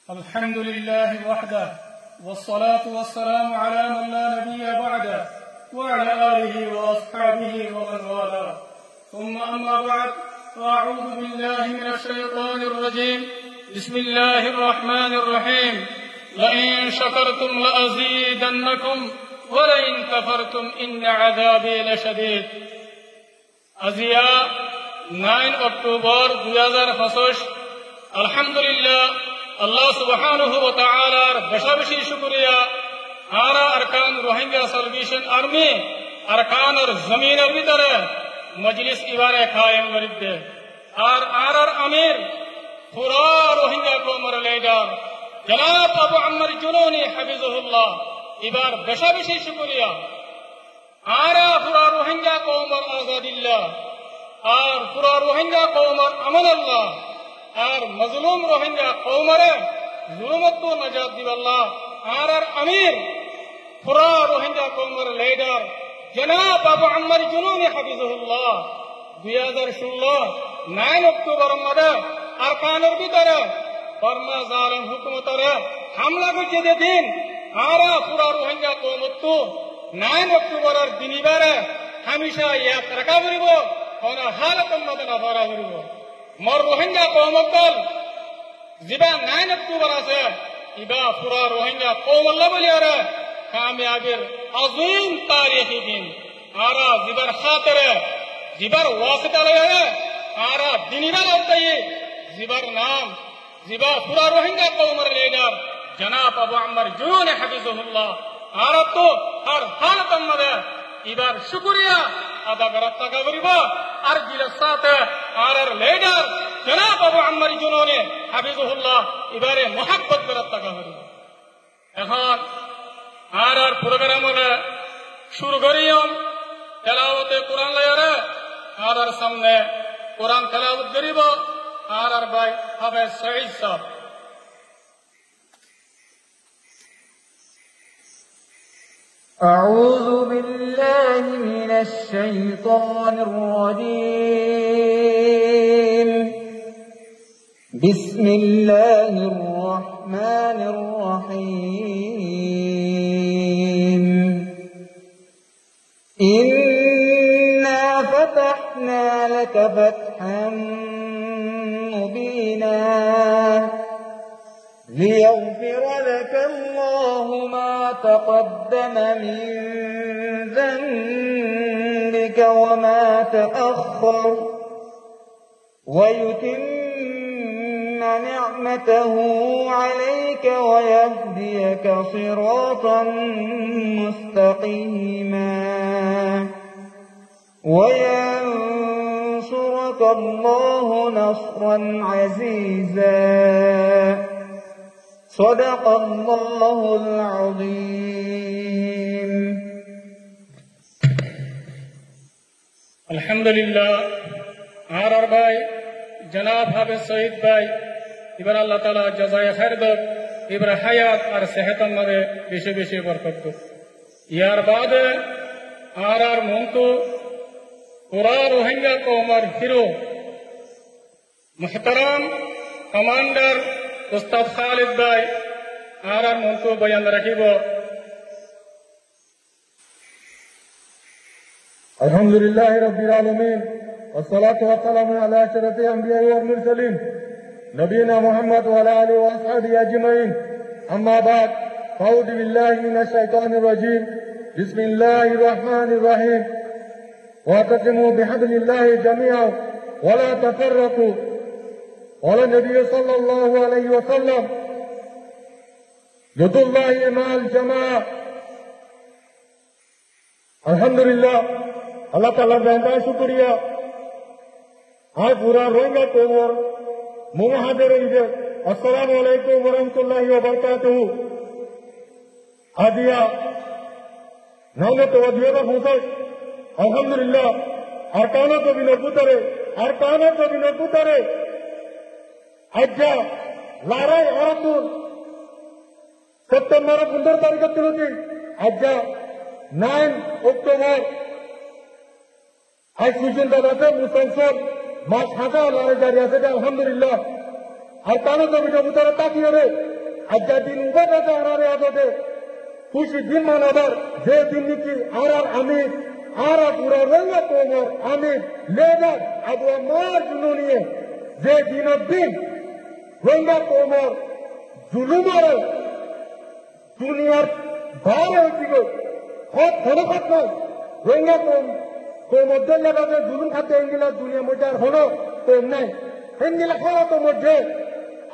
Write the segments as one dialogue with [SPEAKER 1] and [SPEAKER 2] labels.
[SPEAKER 1] الحمد لله وحده والصلاة والسلام على من لا نبي بعده وعلى آله وأصحابه ومن والاه ثم أما بعد فأعوذ بالله من الشيطان الرجيم بسم الله الرحمن الرحيم لئن شكرتم لأزيدنكم ولئن كفرتم إن عذابي لشديد আজিয়া 9 October 2025 আলহামদুলিল্লাহ আল্লাহ সুবহানাহু ওয়া তাআলার বেশি শুকরিয়া আরা আরকান রোহিঙ্গা সালভেশন আর্মি আরকানের জমিনের ভিতরে মজলিস ইবারে কায়েম করিতে আর আরার আমির পুরা রোহিঙ্গা কওমের লিডার জনাব আবু আম্মার জুনুনি হাফিজাহুল্লাহ এবার বেশি শুকরিয়া আরা পুরা রোহিঙ্গা কওমের আজাদিল্লাহ আর পুরা রোহিঙ্গা কওমের আমানাল্লাহ আর মজলুম রোহিঙ্গা কওমরে জুলুমত নাজাত দিবাল্লাহ আর আমির পুরা রোহিঙ্গা কওমের লিডার জনাব আবু আম্মার জুনুনি হাফিজাহুল্লাহ 2016 9 অক্টোবর মধ্যে আরকানের ভিতরে বর্মা জালিম হুকুমতরে হামলা করছে দিন আরা পুরা রোহিঙ্গা কওমত 9 অক্টোবরের দিনিবারে হামেশা এক রাখা করিব কোন হালতের মধ্যে না ধরা করিব মর রোহিঙ্গা কওমকল জিবা 9 অক্টোবর আছে ইবা পুরা রোহিঙ্গা কওমল্লা বলিয়ারে কামিয়াবির আযীম তারিখি দিন আরা জিবার খাতিরে জিবার ওয়াসিতা লয়ে আরা দিনিবার আওতায়ে জিবার নাম জিবা পুরা রোহিঙ্গা কওমের লিডার জনাব আবু আম্মার জুনুনি হাফিজাহুল্লাহ আর তো হর হালতের মধ্যে এবার শুকরিয়া আদা করার টাকা করিব আর জিলের সাথে আর লিডার জনাব আবু আম্মার জুনুনি হাফিজাহুল্লাহ এবারে মোহাব্বত করার টাকা করিব এখন আর প্রোগ্রাম শুরু করিম তেলাওয়াতে কোরআন লয়ারে আর সামনে কোরআন তেলাওয়াত করিব আর ভাই হাফেজ সঈদ সাহেব
[SPEAKER 2] أعوذ بالله من الشيطان الرجيم بسم الله الرحمن الرحيم إنا فتحنا لك فتحا مبينا ليغفر لك الله ما تقدم من ذنبك وما تأخر ويتم نعمته عليك ويهديك صراطا مستقيما وينصرك الله نصرا عزيزا صدق الله العظيم
[SPEAKER 1] الحمد لله আর ভাই জনাব হাফেজ সঈদ ভাই এবার আল্লাহ তাআলা জাযায়ে খায়ের দাও এবার হায়াত আর সেহতের মধ্যে বেশি বরকত দাও ইয়ার বাদে আর মন্তু পুরা রোহিঙ্গা কওমের হিরো মুহতারাম কমান্ডার উস্তাদ খালিদ ভাই আর মন্তু বয়ান রাখিব
[SPEAKER 3] আলহামদুলিল্লাহ রাব্বিল আলামিন والصلاه والسلام على اشرف الانبياء والمرسلين نبينا محمد وعلى اله واصحابه اجمعين اما بعد فاعوذ بالله من الشيطان الرجيم بسم الله الرحمن الرحيم واعتصموا بحبل الله جميعا ولا تفرقوا قال النبي صلى الله عليه وسلم يد الله مع الجماعة الحمد لله اللہ تعالیٰ بہندہ شکریہ آج پورا روئنگا کومر مہاجر عزت السلام علیکم ورحمۃ اللہ وبرکاتہ হাদিয়া নামে তোয়াদিয়া পৌঁছায় আলহামদুলিল্লাহ আরকানো তো বিনর পুতারে আজ্ঞা লারাই আরাতুল সেপ্টেম্বর 15 তারিখ তুলছি আজ্ঞা 9 অক্টোবর আজ পর্যন্ত আছে মুসলসল মাস হাজার লড়াই জারি আছে আলহামদুলিল্লাহ আর কারো জমিটা ভিতরে তাকিয়ে রে আজকের দিন উপাদাতে আরারে আদতে খুশি দিন মানাবার যে দিন নাকি আরার আমির আরা পুরা রঙ্গা কোমর আমির লেদার আবু আমার জুলু নিয়ে যে দিনের দিন রঙ্গা কোমর জুলু মারে দুনিয়ার ভার হয়েছিল হত ধনখাত নয় রঙ্গা কোমর দেখাতে জুলুম খাতে এঙ্গিলা দুনিয়া মধ্যে আর হলো কম নাই এঙ্গিলা হলো তো মধ্যে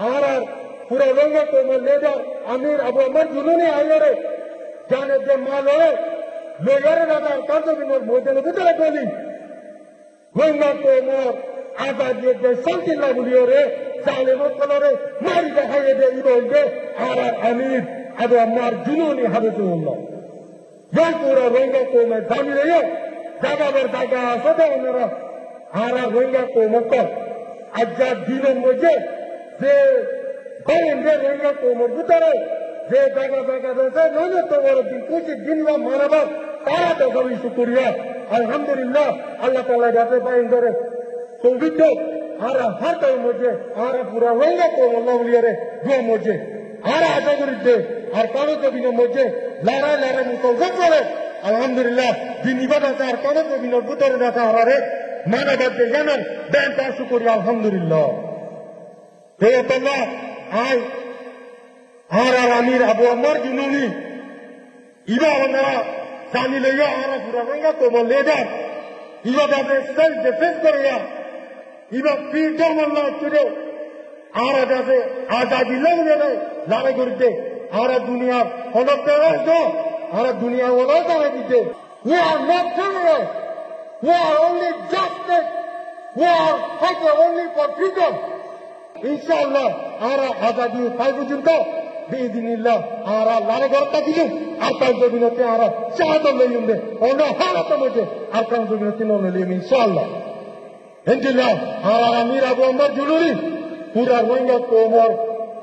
[SPEAKER 3] আর পুরা রঙ্গা কোমর লেদার আমির আবু আমার জুলু নিয়ে আইয়ারে জানে যে মা লড়ে লইয়ারে দাদার কার্যবিনোর মধ্যে ভিতরে গলি রঙ্গা কোমর আজাদিয়ে যে শান্তিল্লা বলিও রে চালে মতলরে মারি দেখাইয়ে দে ইবল দে আর আমির আবু আমার জুলুনি হাবিবুল্লাহ জয় পুরা রঙ্গা কোমে দামি রে জাগাবার জায়গা আছে ওনারা আর রঙ্গা কোমক আজাদ দিনের মধ্যে যে বাইরে রঙ্গা কোমর ভিতরে যে জায়গা জায়গা রয়েছে নয় তোমার দিন পঁচিশ দিন বা মানাবার তারা তো সবই শুক্রিয়া আলহামদুলিল্লাহ আল্লাহ তাআলা যাতে বাইন করে সৌভিত আর হাতের মধ্যে আর পুরা রঙ্গা কোমর লাউলিয়ারে দোয়া মধ্যে আর আশা করিতে আর কারো কবিনের মধ্যে লড়াই লড়াই মতো করে আলহামদুলিল্লাহ দিন ইবাদত আর কারো কবিনের ভিতরে রাখা হারে মানবাদে জানান দেন তার শুক্রিয়া আলহামদুলিল্লাহ হে আল্লাহ আয় আর আমির আবু আমার জুনুনি ইবা ওনারা জানি লইয়া আর পুরা রঙ্গা কোমর লেদার ইবা তাদের সেলফ ডিফেন্স করিয়া ইবা ফ্রিডম আল্লাহ চুরে আর যাতে আজাদি লাগবে লড়াই করতে আর দুনিয়ার হলতে আর দুনিয়া ওলা তারা দিতে we are not terrorists we are only justice we are fighting only for freedom ইনশাআল্লাহ আর আজাদি পাই পর্যন্ত বিদিনিল্লাহ আর লড়াই করতে দিলু আর কাজ দিনতে আর শাহাদত লইম দে অন্য হালত মধ্যে আর কাজ দিনতে নলইম ইনশাআল্লাহ ইনশাআল্লাহ আর আমির আবু আমার জুলুরি পুরা রঙ্গা কোমর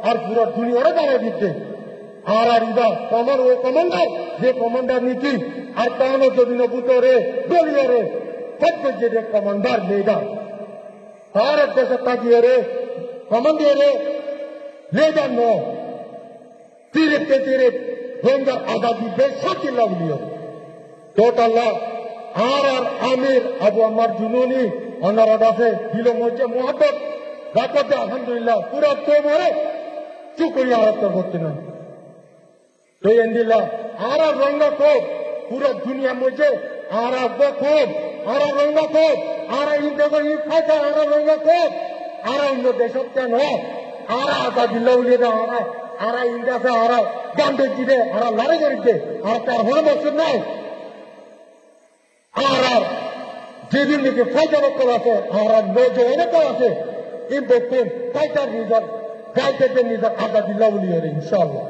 [SPEAKER 3] আর পুরা দুনিয়ারে দাঁড়া দিতে আর ইবা কমর ও কমান্ডার যে কমান্ডার নীতি আর কানো যদিন বুতরে দলিয়ারে সত্য যে কমান্ডার লেদা আর দেশে তাকিয়ে রে কমান্ডারে লেদা ন তীরে রঙ্গা আজাদি বেশ সাথী লাগলিও টোটাল্লাহ আর আমির আবু আমার জুনুনি অনারা দাসে দিল মধ্যে মোহাম্মত রাখতে আলহামদুলিল্লাহ পুরা কোমরে চুকরিয়া আরত করতে না তো এন্দিল্লাহ আর রঙ্গা কোপ পুরা দুনিয়া মধ্যে আর কোপ আর রঙ্গা কোপ আর ইন্ডিয়া ই ফাইটা আর রঙ্গা কোপ আর অন্য দেশত কেন আর আজাদিল্লাহ উলিয়ে আর ইন্ডিয়াতে আর গান্ধী দিবে আর লড়াই করিতে আর তার হলো বছর নাই আর যেদিন নাকি ফাইটার আছে আর নজওয়ান আছে ইম্পোর্টেন ফাইটার নিজের গাইতে নিজের আজাদিল্লাহ উলিয়ে ইনশাআল্লাহ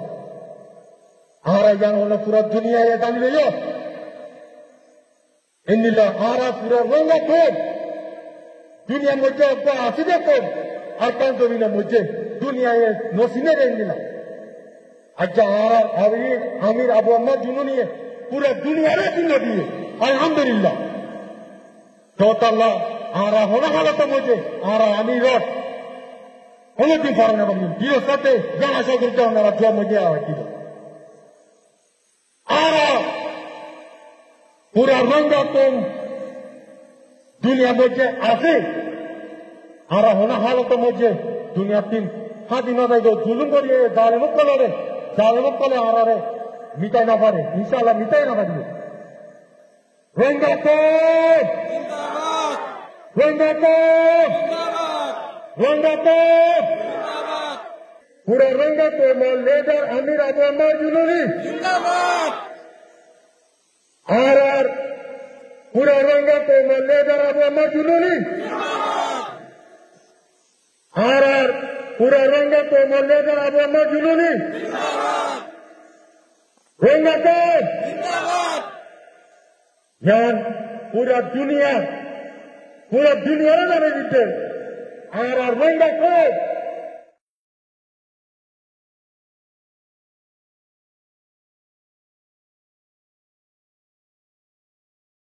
[SPEAKER 3] আর জান হলো পুরো দুনিয়ায় জানবে ইন্দিল্লাহ আর পুরো রঙ্গা কোপ দুনিয়ার মধ্যে আসিবে কোপ আর কান জমিনের মধ্যে দুনিয়ায় নসিনে ইন্দিল্লাহ আচ্ছা আর আমির আবু আমার জুনুনি পুরো দুনিয়ারে চিহ্ন দিয়ে আলহামদুলিল্লাহ টোটাল্লাহ আর হলো হালত মধ্যে আর আমির অনেকদিন পারে না বলি জিরো সাথে জানা করতে ওনারা জোয়া মধ্যে আওয়াজ দিল আর পুরা রঙ্গা কোম দুনিয়ার মধ্যে আছে আর হনা হালত মধ্যে দুনিয়ার তিন স্বাধীনতায় জুলুম করিয়ে জালেমক কলে আরারে মিটাই না পারে ইনশাআল্লাহ মিটাই না পারিবে রঙ্গা কোম রঙ্গা কোম রঙ্গা কোম পুরা রঙ্গা কোম লেদার আমির আবু আমার জুলুনি আর পুরা রঙ্গা কোম লেদার আবু আমার জুলুনি আর পুরা রঙ্গা কোম লেদার আবু আমার জুলুনি রঙ্গা কোম জান পুরা দুনিয়ারে নামে দিতে আর রঙ্গা কোম